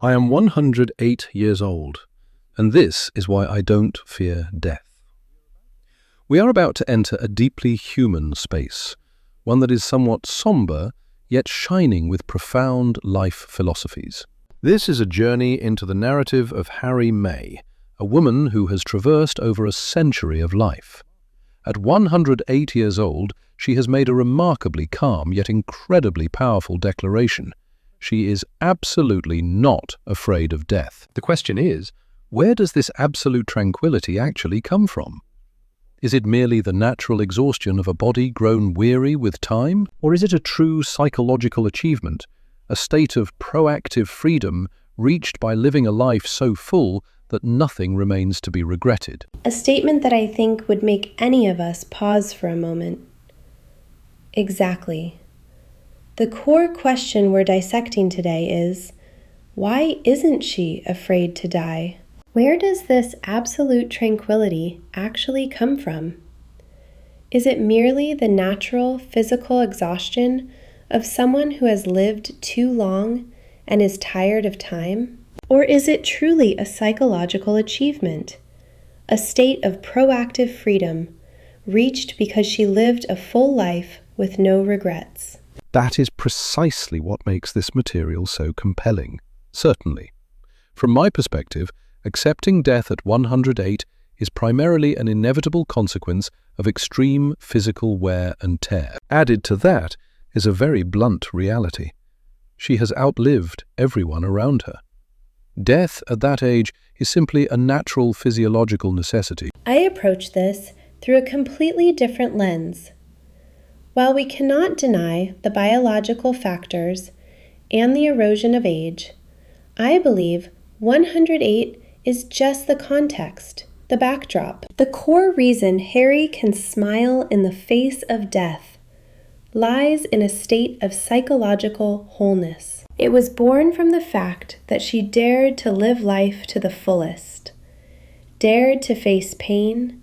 I am 108 years old, and this is why I don't fear death. We are about to enter a deeply human space, one that is somewhat somber, yet shining with profound life philosophies. This is a journey into the narrative of Harry May, a woman who has traversed over a century of life. At 108 years old, she has made a remarkably calm yet incredibly powerful declaration. She is absolutely not afraid of death. The question is, where does this absolute tranquility actually come from? Is it merely the natural exhaustion of a body grown weary with time? Or is it a true psychological achievement, a state of proactive freedom reached by living a life so full that nothing remains to be regretted? A statement that I think would make any of us pause for a moment. Exactly. The core question we're dissecting today is, why isn't she afraid to die? Where does this absolute tranquility actually come from? Is it merely the natural physical exhaustion of someone who has lived too long and is tired of time? Or is it truly a psychological achievement, a state of proactive freedom reached because she lived a full life with no regrets? That is precisely what makes this material so compelling, certainly. From my perspective, accepting death at 108 is primarily an inevitable consequence of extreme physical wear and tear. Added to that is a very blunt reality. She has outlived everyone around her. Death at that age is simply a natural physiological necessity. I approach this through a completely different lens. While we cannot deny the biological factors and the erosion of age, I believe 108 is just the context, the backdrop. The core reason Harry can smile in the face of death lies in a state of psychological wholeness. It was born from the fact that she dared to live life to the fullest, dared to face pain,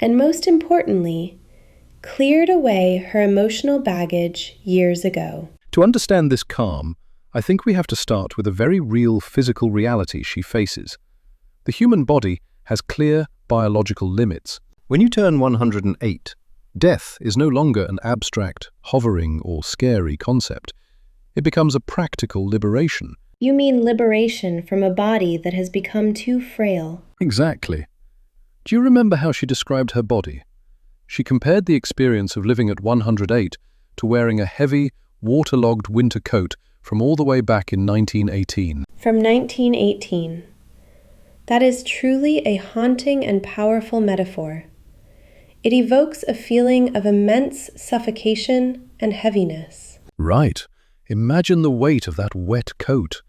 and most importantly, cleared away her emotional baggage years ago. To understand this calm, I think we have to start with a very real physical reality she faces. The human body has clear biological limits. When you turn 108, death is no longer an abstract, hovering, or scary concept. It becomes a practical liberation. You mean liberation from a body that has become too frail? Exactly. Do you remember how she described her body? She compared the experience of living at 108 to wearing a heavy, waterlogged winter coat from all the way back in 1918. From 1918. That is truly a haunting and powerful metaphor. It evokes a feeling of immense suffocation and heaviness. Right. Imagine the weight of that wet coat.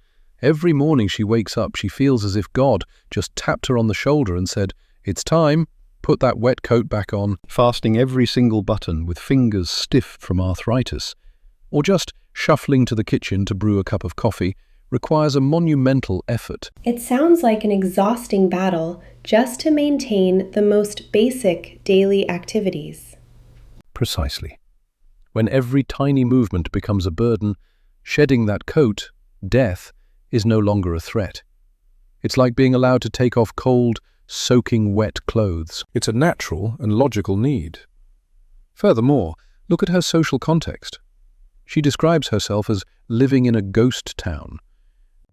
Every morning she wakes up, she feels as if God just tapped her on the shoulder and said, "It's time. Put that wet coat back on," fastening every single button with fingers stiff from arthritis. Or just shuffling to the kitchen to brew a cup of coffee requires a monumental effort. It sounds like an exhausting battle just to maintain the most basic daily activities. Precisely. When every tiny movement becomes a burden, shedding that coat, death, is no longer a threat. It's like being allowed to take off cold, soaking wet clothes. It's a natural and logical need. Furthermore, look at her social context. She describes herself as living in a ghost town.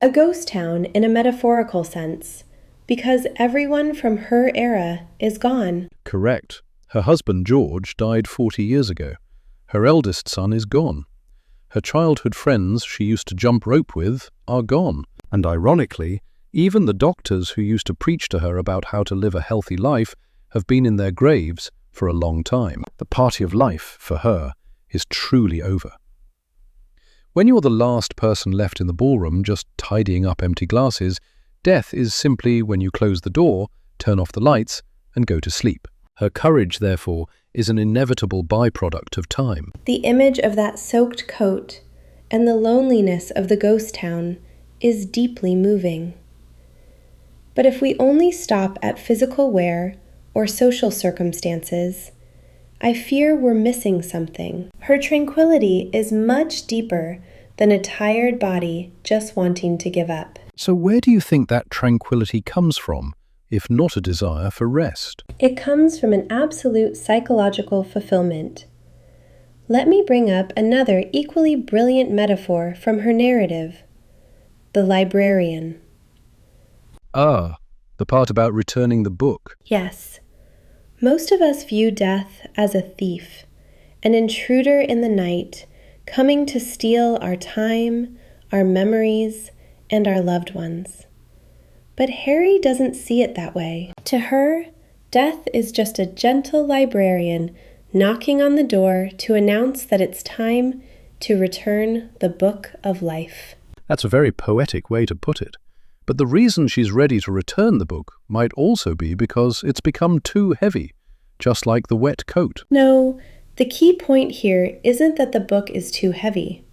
A ghost town in a metaphorical sense, because everyone from her era is gone. Correct. Her husband, George, died 40 years ago. Her eldest son is gone. Her childhood friends she used to jump rope with are gone. And ironically, even the doctors who used to preach to her about how to live a healthy life have been in their graves for a long time. The party of life, for her, is truly over. When you're the last person left in the ballroom just tidying up empty glasses, death is simply when you close the door, turn off the lights, and go to sleep. Her courage, therefore, is an inevitable byproduct of time. The image of that soaked coat and the loneliness of the ghost town is deeply moving. But if we only stop at physical wear or social circumstances, I fear we're missing something. Her tranquility is much deeper than a tired body just wanting to give up. So where do you think that tranquility comes from, if not a desire for rest? It comes from an absolute psychological fulfillment. Let me bring up another equally brilliant metaphor from her narrative, the librarian. Ah, the part about returning the book. Yes, most of us view death as a thief, an intruder in the night, coming to steal our time, our memories, and our loved ones. But Harry doesn't see it that way. To her, death is just a gentle librarian knocking on the door to announce that it's time to return the book of life. That's a very poetic way to put it. But the reason she's ready to return the book might also be because it's become too heavy, just like the wet coat. No, the key point here isn't that the book is too heavy.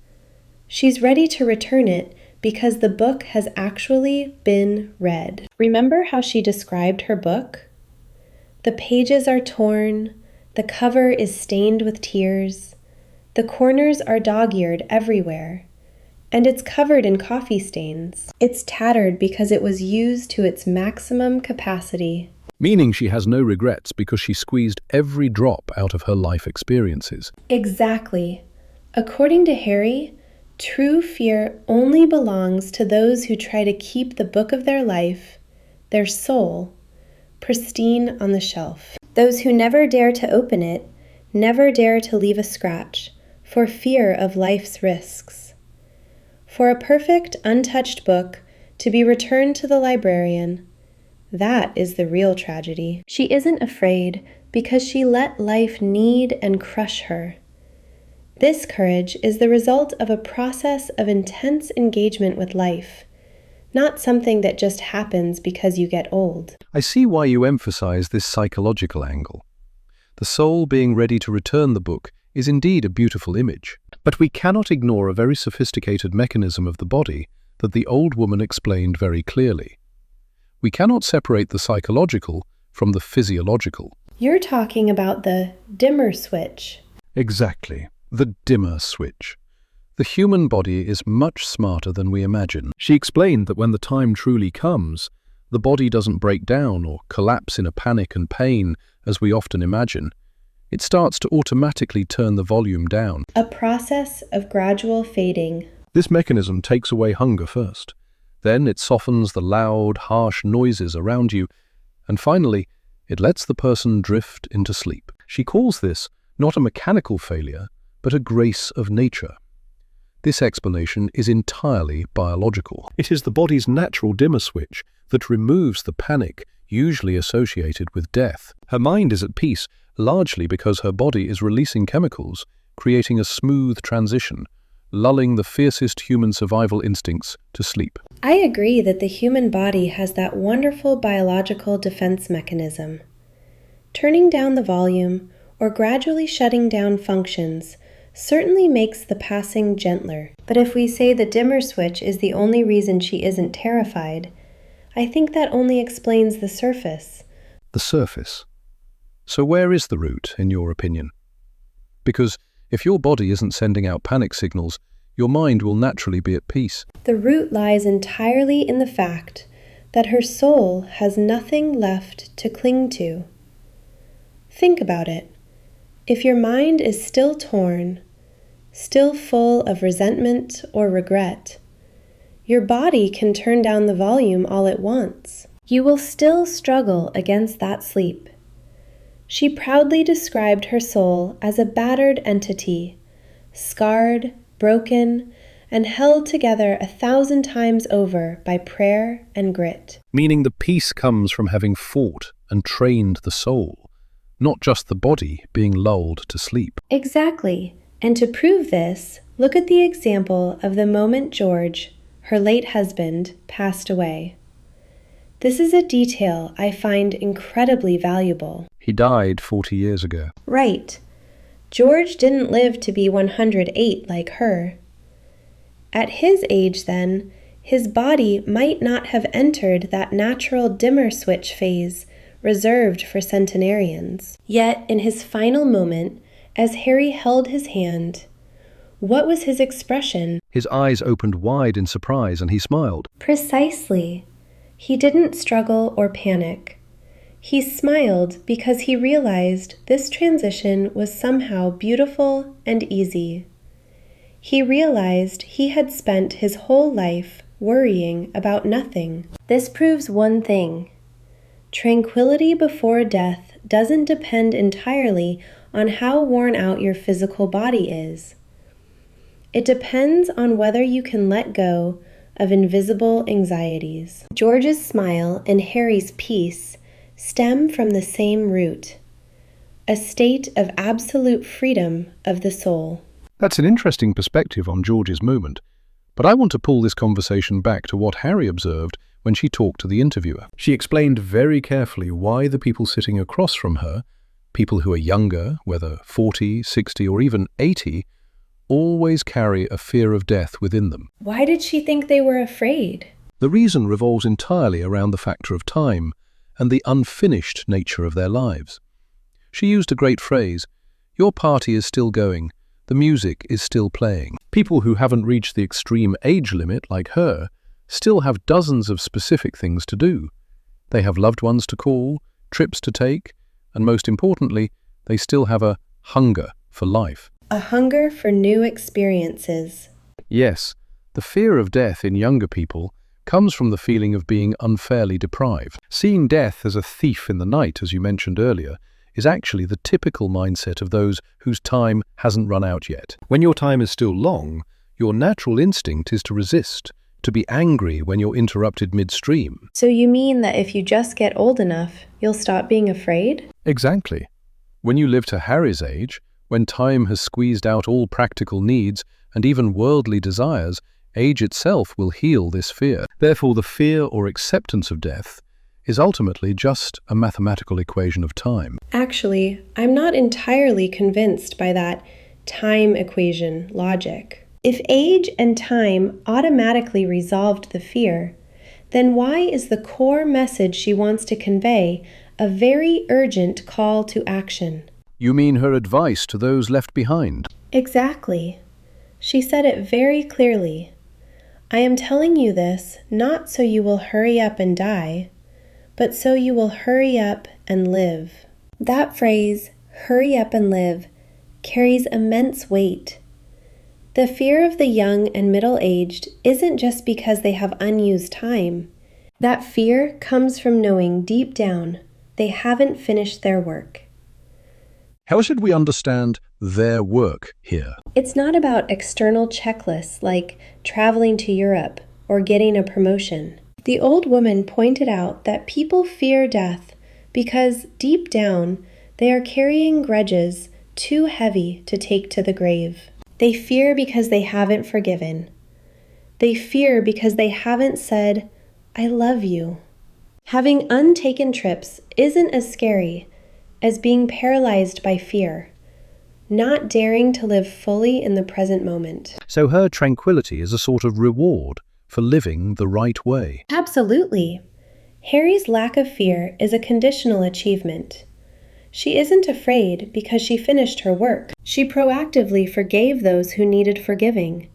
She's ready to return it because the book has actually been read. Remember how she described her book? The pages are torn, the cover is stained with tears, the corners are dog-eared everywhere, and it's covered in coffee stains. It's tattered because it was used to its maximum capacity. Meaning she has no regrets because she squeezed every drop out of her life experiences. Exactly. According to Harry, true fear only belongs to those who try to keep the book of their life, their soul, pristine on the shelf. Those who never dare to open it, never dare to leave a scratch, for fear of life's risks. For a perfect, untouched book to be returned to the librarian, that is the real tragedy. She isn't afraid because she let life knead and crush her. This courage is the result of a process of intense engagement with life, not something that just happens because you get old. I see why you emphasize this psychological angle. The soul being ready to return the book is indeed a beautiful image, but we cannot ignore a very sophisticated mechanism of the body that the old woman explained very clearly. We cannot separate the psychological from the physiological. You're talking about the dimmer switch. Exactly, the dimmer switch. The human body is much smarter than we imagine. She explained that when the time truly comes, the body doesn't break down or collapse in a panic and pain as we often imagine. It starts to automatically turn the volume down. A process of gradual fading. This mechanism takes away hunger first. Then it softens the loud, harsh noises around you, and finally, it lets the person drift into sleep. She calls this not a mechanical failure, but a grace of nature. This explanation is entirely biological. It is the body's natural dimmer switch that removes the panic usually associated with death. Her mind is at peace, largely because her body is releasing chemicals, creating a smooth transition, lulling the fiercest human survival instincts to sleep. I agree that the human body has that wonderful biological defense mechanism. Turning down the volume or gradually shutting down functions certainly makes the passing gentler. But if we say the dimmer switch is the only reason she isn't terrified, I think that only explains the surface. The surface. So where is the root, in your opinion? Because if your body isn't sending out panic signals, your mind will naturally be at peace. The root lies entirely in the fact that her soul has nothing left to cling to. Think about it. If your mind is still torn, still full of resentment or regret, your body can turn down the volume all it wants. You will still struggle against that sleep. She proudly described her soul as a battered entity, scarred, broken, and held together 1,000 times over by prayer and grit. Meaning the peace comes from having fought and trained the soul, not just the body being lulled to sleep. Exactly. And to prove this, look at the example of the moment George, her late husband, passed away. This is a detail I find incredibly valuable. He died 40 years ago. Right. George didn't live to be 108 like her. At his age, then, his body might not have entered that natural dimmer switch phase reserved for centenarians. Yet, in his final moment, as Harry held his hand, What was his expression? His eyes opened wide in surprise and he smiled. Precisely. He didn't struggle or panic. He smiled because he realized this transition was somehow beautiful and easy. He realized he had spent his whole life worrying about nothing. This proves one thing. Tranquility before death doesn't depend entirely on how worn out your physical body is. It depends on whether you can let go of invisible anxieties. George's smile and Harry's peace stem from the same root, a state of absolute freedom of the soul. That's an interesting perspective on George's moment, but I want to pull this conversation back to what Harry observed when she talked to the interviewer. She explained very carefully why the people sitting across from her, people who are younger, whether 40, 60 or even 80, always carry a fear of death within them. Why did she think they were afraid? The reason revolves entirely around the factor of time and the unfinished nature of their lives. She used a great phrase, "Your party is still going, the music is still playing." People who haven't reached the extreme age limit, like her, still have dozens of specific things to do. They have loved ones to call, trips to take, and most importantly, they still have a hunger for life. A hunger for new experiences. Yes, the fear of death in younger people comes from the feeling of being unfairly deprived. Seeing death as a thief in the night, as you mentioned earlier, is actually the typical mindset of those whose time hasn't run out yet. When your time is still long, your natural instinct is to resist, to be angry when you're interrupted midstream. So you mean that if you just get old enough, you'll stop being afraid? Exactly. When you live to Harry's age, when time has squeezed out all practical needs and even worldly desires, age itself will heal this fear. Therefore, the fear or acceptance of death is ultimately just a mathematical equation of time. Actually, I'm not entirely convinced by that time equation logic. If age and time automatically resolved the fear, then why is the core message she wants to convey a very urgent call to action? You mean her advice to those left behind? Exactly. She said it very clearly. I am telling you this not so you will hurry up and die, but so you will hurry up and live. That phrase, hurry up and live, carries immense weight. The fear of the young and middle-aged isn't just because they have unused time. That fear comes from knowing deep down they haven't finished their work. How should we understand their work here? It's not about external checklists like traveling to Europe or getting a promotion. The old woman pointed out that people fear death because deep down they are carrying grudges too heavy to take to the grave. They fear because they haven't forgiven. They fear because they haven't said, "I love you." Having untaken trips isn't as scary as being paralyzed by fear, not daring to live fully in the present moment. So her tranquility is a sort of reward for living the right way. Absolutely. Harry's lack of fear is a conditional achievement. She isn't afraid because she finished her work. She proactively forgave those who needed forgiving.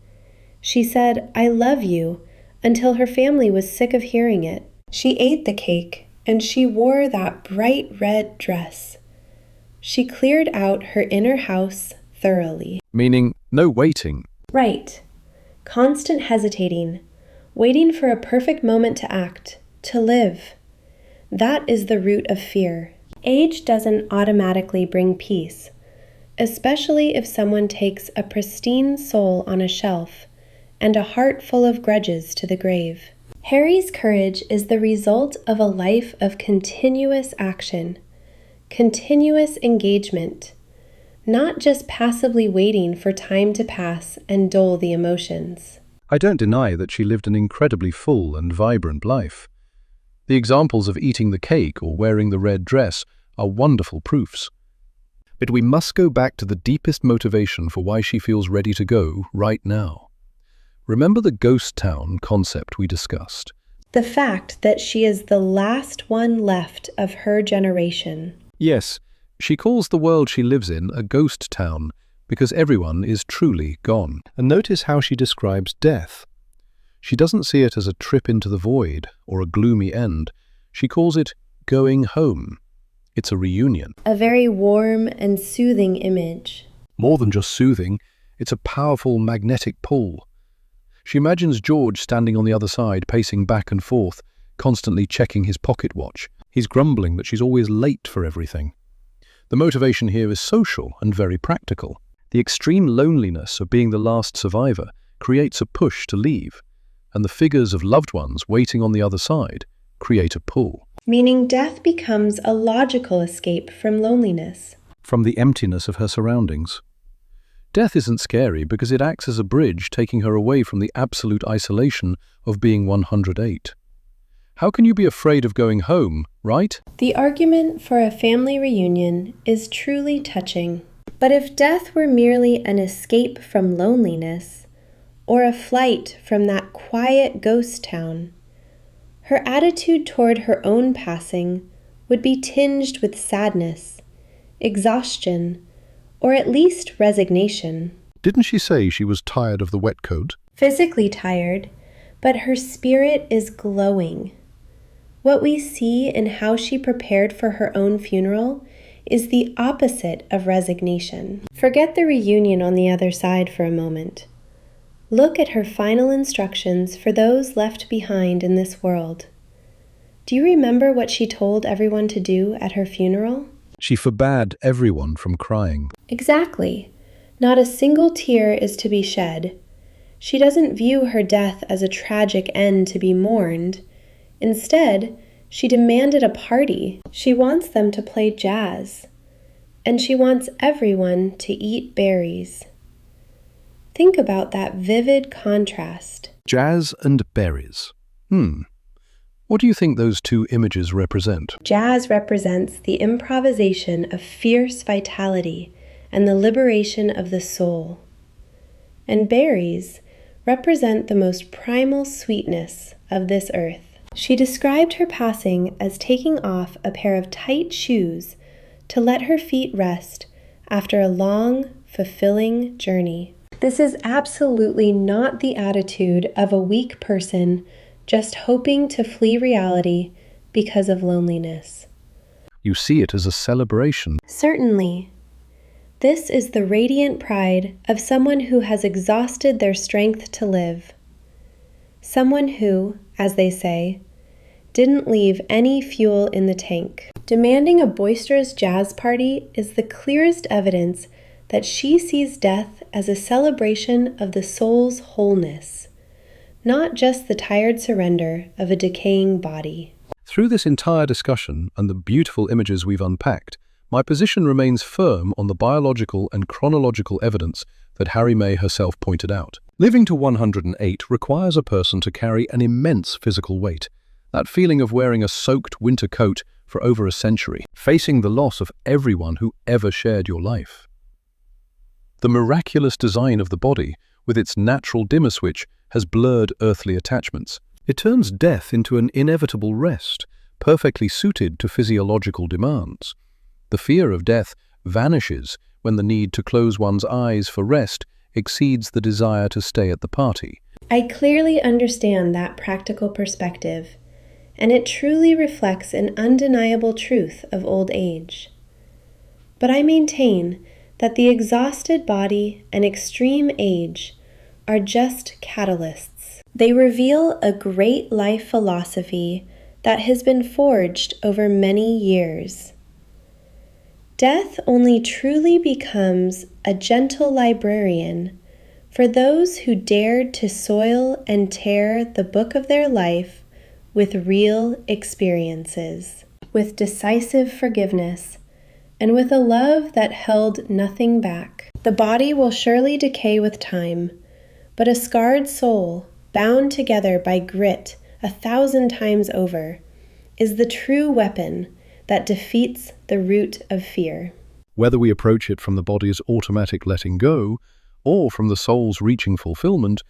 She said, "I love you," until her family was sick of hearing it. She ate the cake, and she wore that bright red dress. She cleared out her inner house thoroughly. Meaning, no waiting. Right. Constant hesitating, waiting for a perfect moment to act, to live. That is the root of fear. Age doesn't automatically bring peace, especially if someone takes a pristine soul on a shelf and a heart full of grudges to the grave. Harry's courage is the result of a life of continuous action, continuous engagement, not just passively waiting for time to pass and dull the emotions. I don't deny that she lived an incredibly full and vibrant life. The examples of eating the cake or wearing the red dress are wonderful proofs. But we must go back to the deepest motivation for why she feels ready to go right now. Remember the ghost town concept we discussed? The fact that she is the last one left of her generation. Yes, she calls the world she lives in a ghost town because everyone is truly gone. And notice how she describes death. She doesn't see it as a trip into the void or a gloomy end. She calls it going home. It's a reunion. A very warm and soothing image. More than just soothing, it's a powerful magnetic pull. She imagines George standing on the other side, pacing back and forth, constantly checking his pocket watch. He's grumbling that she's always late for everything. The motivation here is social and very practical. The extreme loneliness of being the last survivor creates a push to leave, and the figures of loved ones waiting on the other side create a pull. Meaning death becomes a logical escape from loneliness. From the emptiness of her surroundings. Death isn't scary because it acts as a bridge taking her away from the absolute isolation of being 108. How can you be afraid of going home, right? The argument for a family reunion is truly touching. But if death were merely an escape from loneliness, or a flight from that quiet ghost town, her attitude toward her own passing would be tinged with sadness, exhaustion, or at least resignation. Didn't she say she was tired of the wet coat? Physically tired, but her spirit is glowing. What we see in how she prepared for her own funeral is the opposite of resignation. Forget the reunion on the other side for a moment. Look at her final instructions for those left behind in this world. Do you remember what she told everyone to do at her funeral? She forbade everyone from crying. Exactly. Not a single tear is to be shed. She doesn't view her death as a tragic end to be mourned. Instead, she demanded a party. She wants them to play jazz. And she wants everyone to eat berries. Think about that vivid contrast. Jazz and berries. What do you think those two images represent? Jazz represents the improvisation of fierce vitality and the liberation of the soul. And berries represent the most primal sweetness of this earth. She described her passing as taking off a pair of tight shoes to let her feet rest after a long, fulfilling journey. This is absolutely not the attitude of a weak person just hoping to flee reality because of loneliness. You see it as a celebration. Certainly. This is the radiant pride of someone who has exhausted their strength to live. Someone who, as they say, didn't leave any fuel in the tank. Demanding a boisterous jazz party is the clearest evidence that she sees death as a celebration of the soul's wholeness, not just the tired surrender of a decaying body. Through this entire discussion and the beautiful images we've unpacked, my position remains firm on the biological and chronological evidence that Harry May herself pointed out. Living to 108 requires a person to carry an immense physical weight. That feeling of wearing a soaked winter coat for over a century, facing the loss of everyone who ever shared your life. The miraculous design of the body, with its natural dimmer switch, has blurred earthly attachments. It turns death into an inevitable rest, perfectly suited to physiological demands. The fear of death vanishes when the need to close one's eyes for rest exceeds the desire to stay at the party. I clearly understand that practical perspective, and it truly reflects an undeniable truth of old age. But I maintain that the exhausted body and extreme age are just catalysts. They reveal a great life philosophy that has been forged over many years. Death only truly becomes a gentle librarian for those who dared to soil and tear the book of their life with real experiences, with decisive forgiveness, and with a love that held nothing back. The body will surely decay with time, but a scarred soul, bound together by grit 1,000 times over, is the true weapon that defeats the root of fear. Whether we approach it from the body's automatic letting go, or from the soul's reaching fulfillment,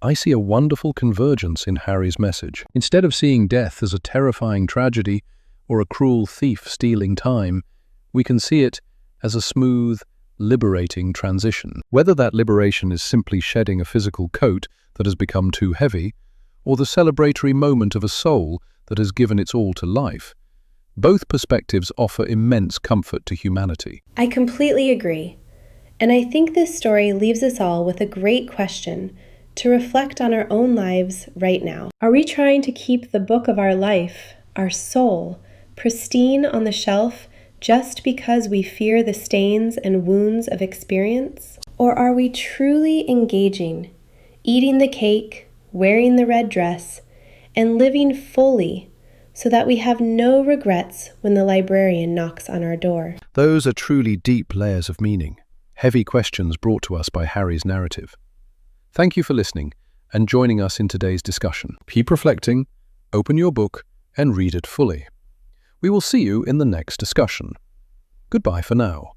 I see a wonderful convergence in Harry's message. Instead of seeing death as a terrifying tragedy or a cruel thief stealing time, we can see it as a smooth, liberating transition. Whether that liberation is simply shedding a physical coat that has become too heavy, or the celebratory moment of a soul that has given its all to life, both perspectives offer immense comfort to humanity. I completely agree. And I think this story leaves us all with a great question to reflect on our own lives right now. Are we trying to keep the book of our life, our soul, pristine on the shelf just because we fear the stains and wounds of experience? Or are we truly engaging, eating the cake, wearing the red dress, and living fully so that we have no regrets when the librarian knocks on our door? Those are truly deep layers of meaning, heavy questions brought to us by Harry's narrative. Thank you for listening and joining us in today's discussion. Keep reflecting, open your book, and read it fully. We will see you in the next discussion. Goodbye for now.